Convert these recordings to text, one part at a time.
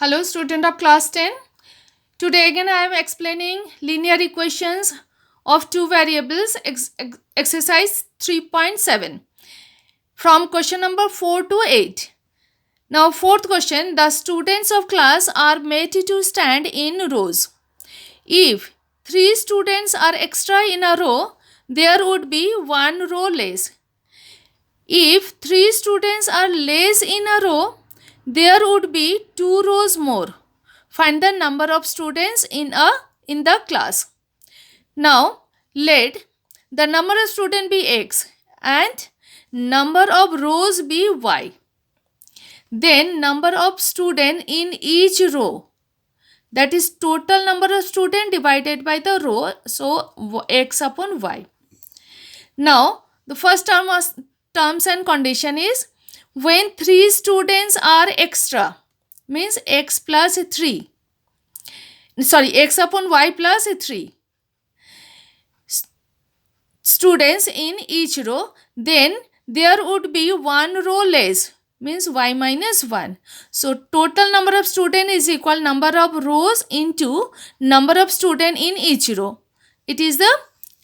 Hello student of class 10. Today again I am explaining linear equations of two variables exercise 3.7 from question number 4 to 8. Now fourth question, the students of class are made to stand in rows. If 3 students are extra in a row, there would be 1 row less. If 3 students are less in a row, there would be 2 rows more. Find the number of students in the class. Now let the number of students be x and number of rows be y. Then number of students in each row, that is total number of students divided by the row, so x upon y. Now the first terms and condition is when 3 students are extra, means x plus 3, x upon y plus 3 students in each row, then there would be 1 row less, means y minus 1. So total number of students is equal number of rows into number of students in each row. It is the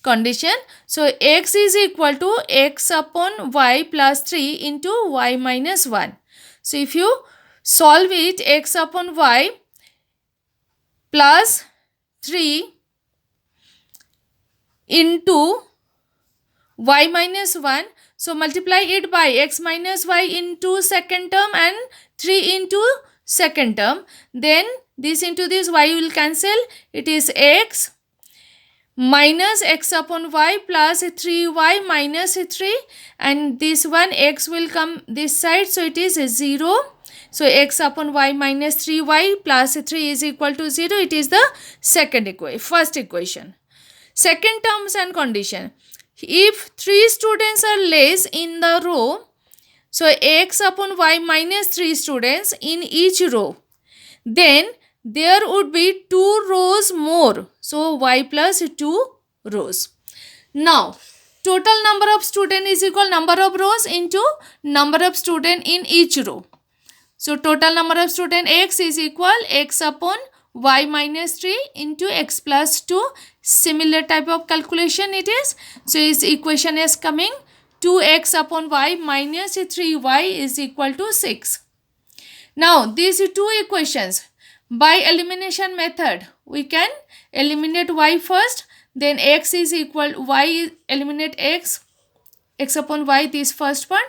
condition. So x is equal to x upon y plus 3 into y minus 1. So if you solve it, x upon y plus 3 into y minus 1. So multiply it by x minus y into second term and 3 into second term. Then this into this y will cancel. It is x minus x upon y plus 3y minus 3, and this one x will come this side, so it is 0. So x upon y minus 3y plus 3 is equal to 0. It is the first equation. Second terms and condition. If 3 students are less in the row, so x upon y minus 3 students in each row, then there would be 2 rows more, so y plus 2 rows. Now total number of student is equal number of rows into number of student in each row. So total number of student x is equal x upon y minus 3 into x plus 2. Similar type of calculation it is. So its equation is coming 2x upon y minus 3y is equal to 6. Now these two equations, by elimination method we can eliminate y first, then x is equal y, eliminate x upon y, this first one,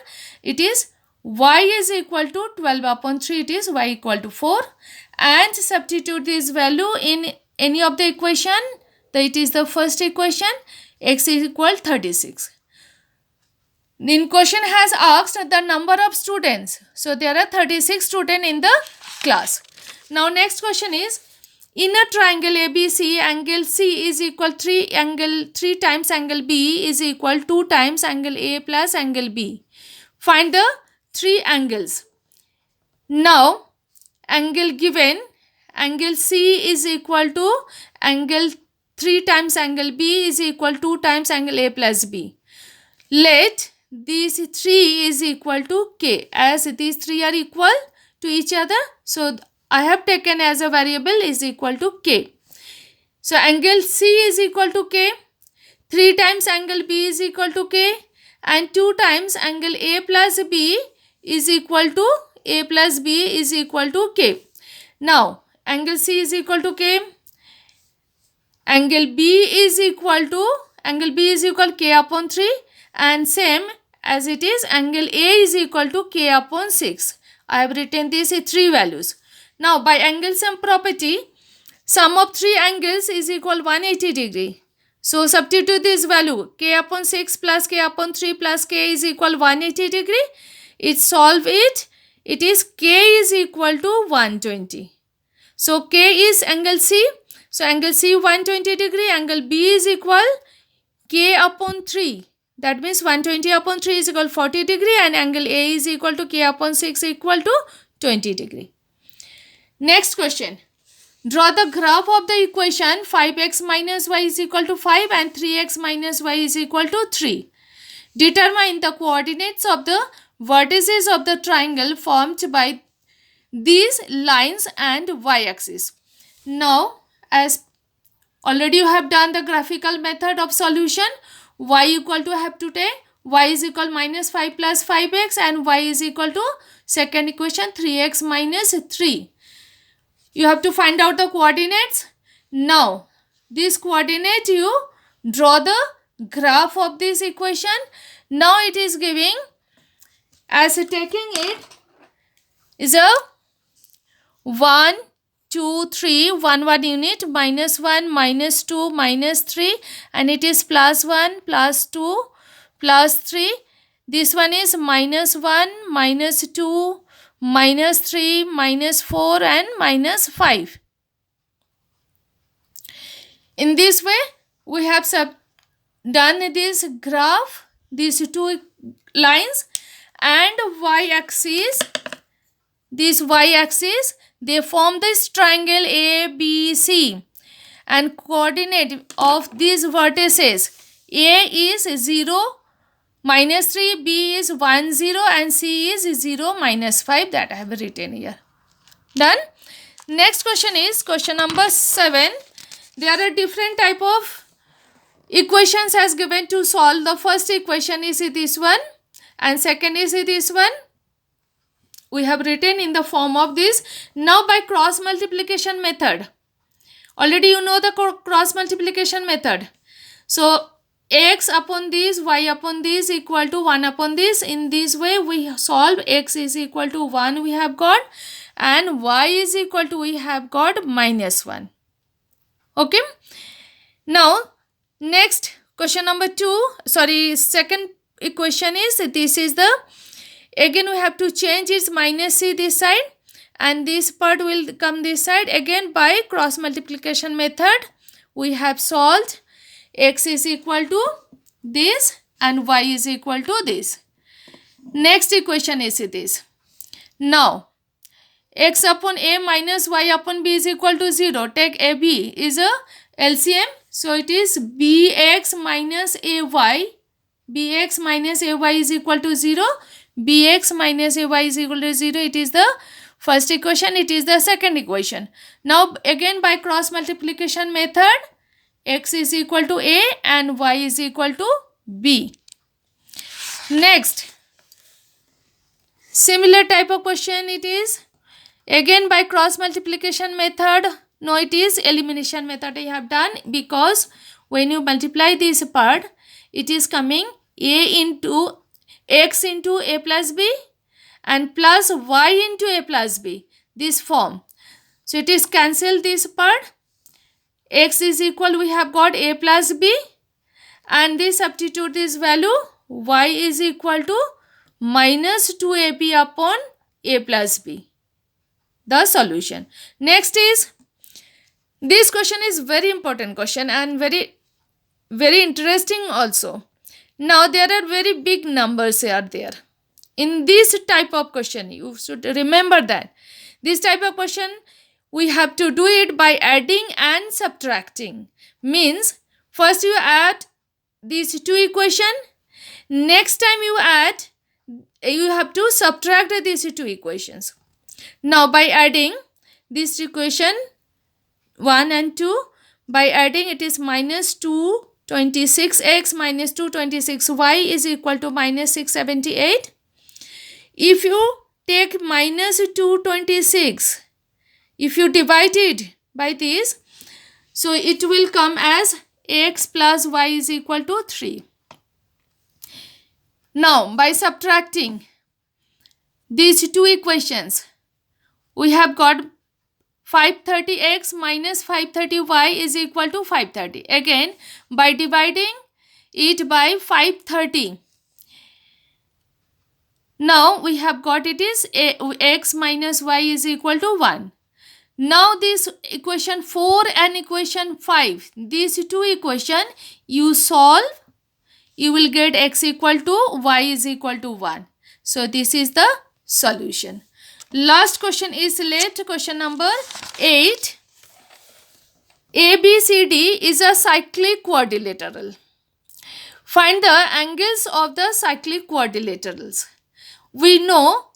it is y is equal to 12 upon 3, it is y equal to 4, and substitute this value in any of the equation. That is the first equation, x is equal 36. In question has asked the number of students. So there are 36 students in the class. Now next question is, in a triangle ABC, angle C is equal 3 times angle B is equal 2 times angle A plus angle B. Find the 3 angles. Now angle given, angle C is equal to angle 3 times angle B is equal 2 times angle A plus B. Let these 3 is equal to K, as these 3 are equal to each other. So I have taken as a variable is equal to K. So angle C is equal to K, 3 times angle B is equal to K, and 2 times angle A plus B is equal to A plus B is equal to K. Now angle C is equal to K, angle B is equal K upon 3, and same as it is angle A is equal to K upon 6. I have written these 3 values. Now by angle sum property, sum of 3 angles is equal 180 degree. So substitute this value, K upon 6 plus K upon 3 plus K is equal 180 degree. It solve it. It is K is equal to 120. So K is angle C. So angle C 120 degree, angle B is equal K upon 3. That means 120 upon 3 is equal 40 degree, and angle A is equal to K upon 6 equal to 20 degree. Next question. Draw the graph of the equation 5x minus y is equal to 5 and 3x minus y is equal to 3. Determine the coordinates of the vertices of the triangle formed by these lines and y-axis. Now, as already you have done the graphical method of solution, y equal to have to take y is equal minus 5 plus 5x and y is equal to second equation 3x minus 3. You have to find out the coordinates. Now, this coordinate you draw the graph of this equation. Now it is giving as taking it is a 1, 2, 3, 1 unit, minus 1, minus 2, minus 3, and it is plus 1, plus 2, plus 3. This one is minus 1, minus 2, minus 3, minus 4, and minus 5. In this way, we have done this graph, these two lines, and y-axis, this y-axis, they form this triangle ABC, and coordinate of these vertices, A is 0, minus 3, B is 1, 0, and C is 0, minus 5, that I have written here. Done. Next question is question number 7. There are different type of equations as given to solve. The first equation is this one and second is this one. We have written in the form of this. Now by cross multiplication method, already you know the cross multiplication method. So x upon this, y upon this equal to 1 upon this. In this way we solve. X is equal to 1 we have got, and y is equal to we have got minus 1. Okay. Now next question number 2, second equation is this is the, again we have to change its minus c this side and this part will come this side. Again by cross multiplication method we have solved. X is equal to this and y is equal to this. Next equation is this. Now x upon a minus y upon b is equal to 0. Take ab is a LCM. So it is bx minus ay. Bx minus ay is equal to 0. Bx minus ay is equal to 0. It is the first equation. It is the second equation. Now again by cross multiplication method, x is equal to a and y is equal to b. Next, similar type of question it is. Again by cross multiplication method. No, it is elimination method I have done, because when you multiply this part, it is coming a into x into a plus b and plus y into a plus b, this form. So it is cancel this part. X is equal, we have got a plus b, and this substitute this value, y is equal to minus 2ab upon a plus b. The solution. Next is, this question is very important question and very interesting also. Now there are very big numbers are there. In this type of question, you should remember that this type of question we have to do it by adding and subtracting. Means first you add these two equation, next time you add, you have to subtract these two equations. Now by adding this equation 1 and 2, by adding it is minus 226x minus 226y is equal to minus 678. If you take minus 226, if you divide it by this, so it will come as x plus y is equal to 3. Now by subtracting these two equations, we have got 530x minus 530y is equal to 530. Again by dividing it by 530, now we have got it is x minus y is equal to 1. Now this equation 4 and equation 5, these two equation you solve, you will get x equal to y is equal to 1. So this is the solution. Last question is late question number 8. ABCD is a cyclic quadrilateral. Find the angles of the cyclic quadrilaterals. We know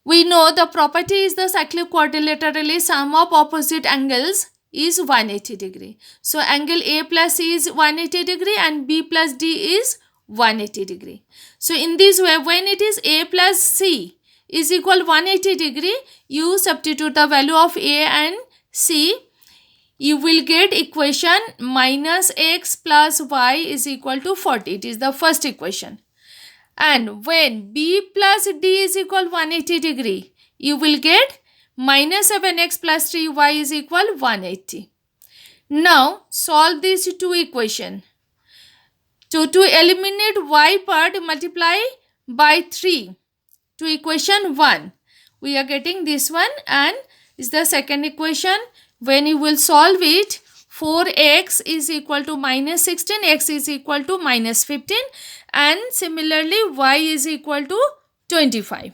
We know the property is the cyclic quadrilaterally sum of opposite angles is 180 degree. So angle A plus C is 180 degree and B plus D is 180 degree. So in this way, when it is A plus C is equal 180 degree, you substitute the value of A and C, you will get equation minus x plus y is equal to 40. It is the first equation. And when B plus D is equal 180 degree, you will get minus 7x plus 3y is equal 180. Now solve these two equations. To eliminate y part, multiply by 3 to equation 1. We are getting this one, and is the second equation. When you will solve it, 4x is equal to minus 16, x is equal to minus 15, and similarly y is equal to 25.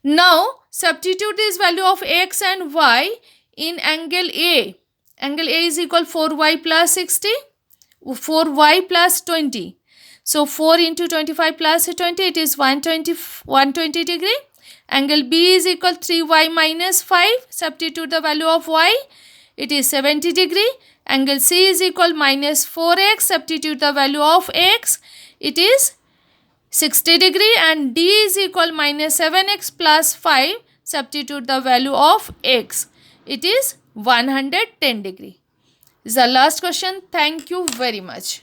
Now substitute this value of x and y in angle A. Angle A is equal 4y plus 60, 4y plus 20. So 4 into 25 plus 20, it is 120 degree. Angle B is equal 3y minus 5. Substitute the value of y. It is 70 degree. Angle C is equal minus 4x. Substitute the value of x. It is 60 degree. And D is equal minus 7x plus 5. Substitute the value of x. It is 110 degree. This is the last question. Thank you very much.